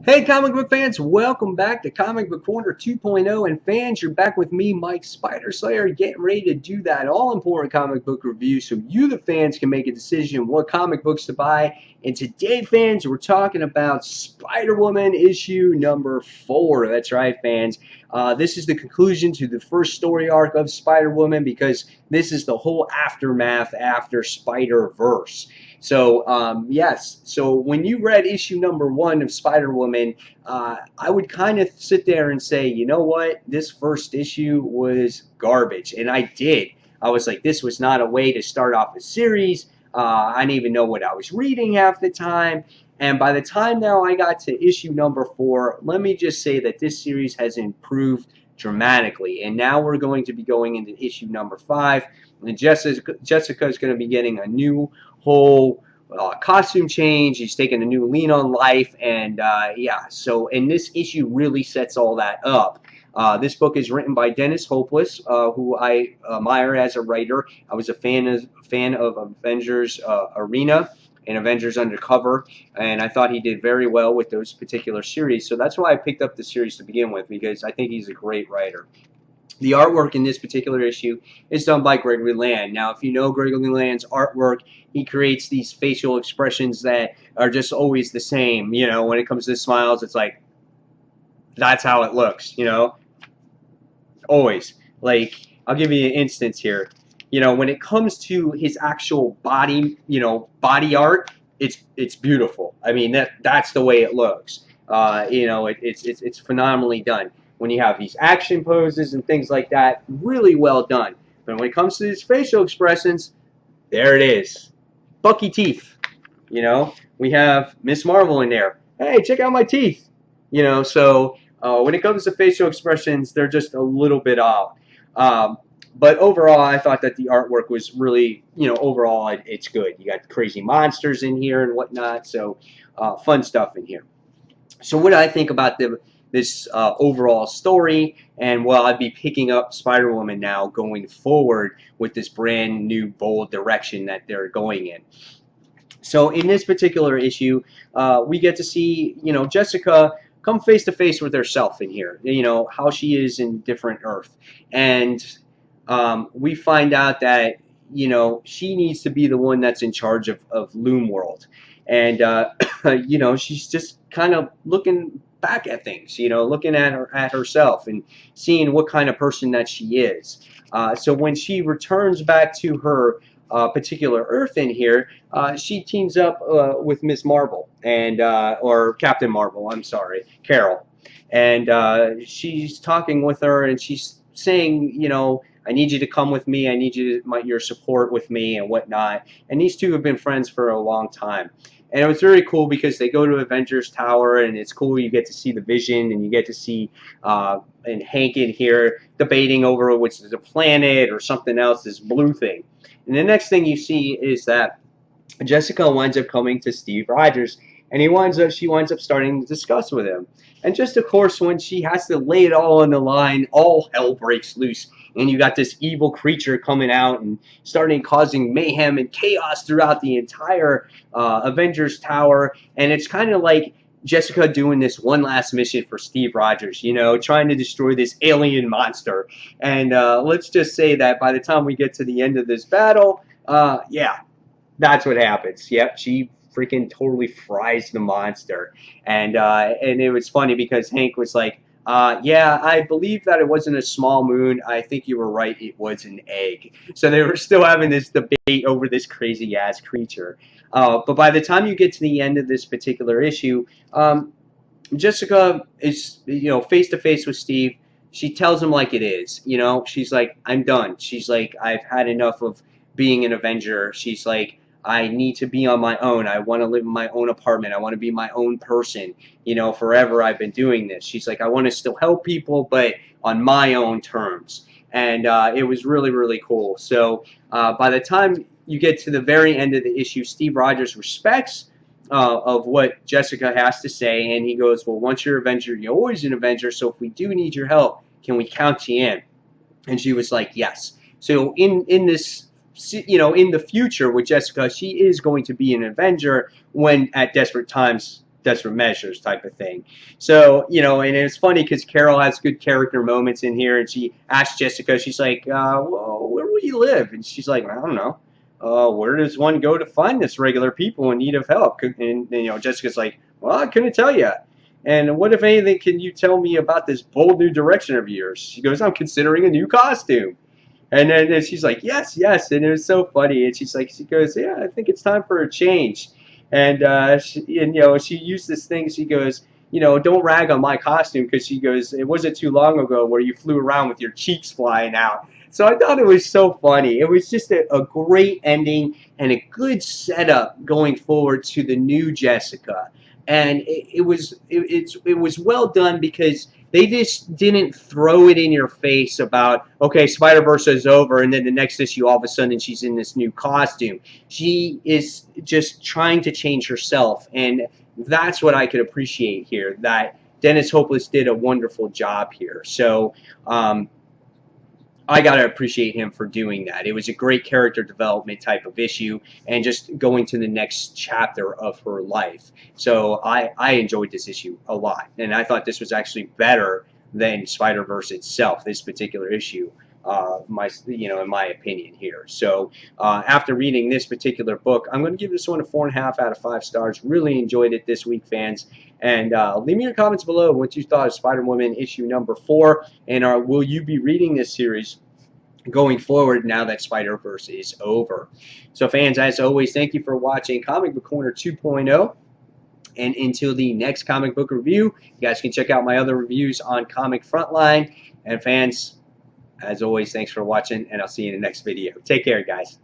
Hey, comic book fans, welcome back to Comic Book Corner 2.0. And fans, you're back with me, Mike Spider Slayer, getting ready to do that all important comic book review so you, the fans, can make a decision what comic books to buy. And today, fans, we're talking about Spider-Woman issue number 4. That's right, fans. This is the conclusion to the first story arc of Spider-Woman because this is the whole aftermath after Spider-Verse. So, yes, so when you read issue number 1 of Spider-Woman, I would kind of sit there and say, you know what, this first issue was garbage. And I did. I was like, this was not a way to start off a series. I didn't even know what I was reading half the time. And by the time now I got to issue number 4, let me just say that this series has improved dramatically. And now we're going to be going into issue number 5. And Jessica is going to be getting a new whole costume change. He's taking a new lean on life, and yeah. So, and this issue really sets all that up. This book is written by Dennis Hopeless, who I admire as a writer. I was a fan of Avengers Arena and Avengers Undercover, and I thought he did very well with those particular series. So that's why I picked up the series to begin with, because I think he's a great writer. The artwork in this particular issue is done by Gregory Land. Now, if you know Gregory Land's artwork, he creates these facial expressions that are just always the same. You know, when it comes to smiles, it's like, that's how it looks, you know, always. Like, I'll give you an instance here. You know, when it comes to his actual body, you know, body art, it's beautiful. I mean, that's the way it looks. You know, it's phenomenally done. When you have these action poses and things like that, really well done. But when it comes to his facial expressions, there it is. Bucky teeth. You know, we have Miss Marvel in there. Hey, check out my teeth. You know, so when it comes to facial expressions, they're just a little bit off. But overall, I thought that the artwork was really, you know, overall it's good. You got crazy monsters in here and whatnot, so fun stuff in here. So what do I think about this overall story? And well, I'd be picking up Spider-Woman now going forward with this brand new bold direction that they're going in. So in this particular issue, we get to see, you know, Jessica come face to face with herself in here, you know, how she is in different Earth. And we find out that, you know, she needs to be the one that's in charge of Loom World. And, you know, she's just kind of looking back at things, you know, looking at herself and seeing what kind of person that she is. So when she returns back to her particular Earth in here, she teams up with Miss Marvel and or Captain Marvel, I'm sorry, Carol, and she's talking with her and she's saying, you know, I need you to come with me. I need your support with me and whatnot. And these two have been friends for a long time. And it was very cool because they go to Avengers Tower, and it's cool. You get to see the Vision, and you get to see and Hank in here debating over which is a planet or something else, this blue thing. And the next thing you see is that Jessica winds up coming to Steve Rogers, and she winds up starting to discuss with him. And just of course, when she has to lay it all on the line, all hell breaks loose, and you got this evil creature coming out and starting causing mayhem and chaos throughout the entire Avengers Tower. And it's kind of like Jessica doing this one last mission for Steve Rogers, you know, trying to destroy this alien monster. And let's just say that by the time we get to the end of this battle, yeah, that's what happens. Yep, she freaking totally fries the monster. And it was funny because Hank was like, yeah, I believe that it wasn't a small moon. I think you were right. It was an egg. So they were still having this debate over this crazy-ass creature. But by the time you get to the end of this particular issue, Jessica is, you know, face-to-face with Steve. She tells him like it is. You know, she's like, I'm done. She's like, I've had enough of being an Avenger. She's like, I need to be on my own. I want to live in my own apartment. I want to be my own person. You know, forever I've been doing this. She's like, I want to still help people, but on my own terms. And it was really, really cool. So by the time you get to the very end of the issue, Steve Rogers respects of what Jessica has to say. And he goes, well, once you're an Avenger, you're always an Avenger. So if we do need your help, can we count you in? And she was like, yes. So in this, you know, in the future with Jessica, she is going to be an Avenger when at desperate times desperate measures type of thing. So, you know, and it's funny because Carol has good character moments in here, and she asks Jessica, she's like, well, where will you live? And she's like, I don't know. Where does one go to find this regular people in need of help? And you know, Jessica's like, well, I couldn't tell you. And what, if anything, can you tell me about this bold new direction of yours? She goes, I'm considering a new costume. And then she's like, yes, yes. And it was so funny. And she's like, she goes, yeah, I think it's time for a change. And, you know, she used this thing. She goes, you know, don't rag on my costume, because she goes, it wasn't too long ago where you flew around with your cheeks flying out. So I thought it was so funny. It was just a great ending and a good setup going forward to the new Jessica. And it was well done, because they just didn't throw it in your face about, okay, Spider-Verse is over, and then the next issue, all of a sudden, she's in this new costume. She is just trying to change herself, and that's what I could appreciate here, that Dennis Hopeless did a wonderful job here. So, I got to appreciate him for doing that. It was a great character development type of issue, and just going to the next chapter of her life. So I enjoyed this issue a lot, and I thought this was actually better than Spider-Verse itself, this particular issue, in my opinion here. So after reading this particular book, I'm going to give this one a 4.5 out of 5 stars. Really enjoyed it this week, fans. And leave me your comments below what you thought of Spider-Woman issue number 4, and will you be reading this series going forward now that Spider-Verse is over. So fans, as always, thank you for watching Comic Book Corner 2.0. And until the next comic book review, you guys can check out my other reviews on Comic Frontline. And fans, as always, thanks for watching, and I'll see you in the next video. Take care, guys.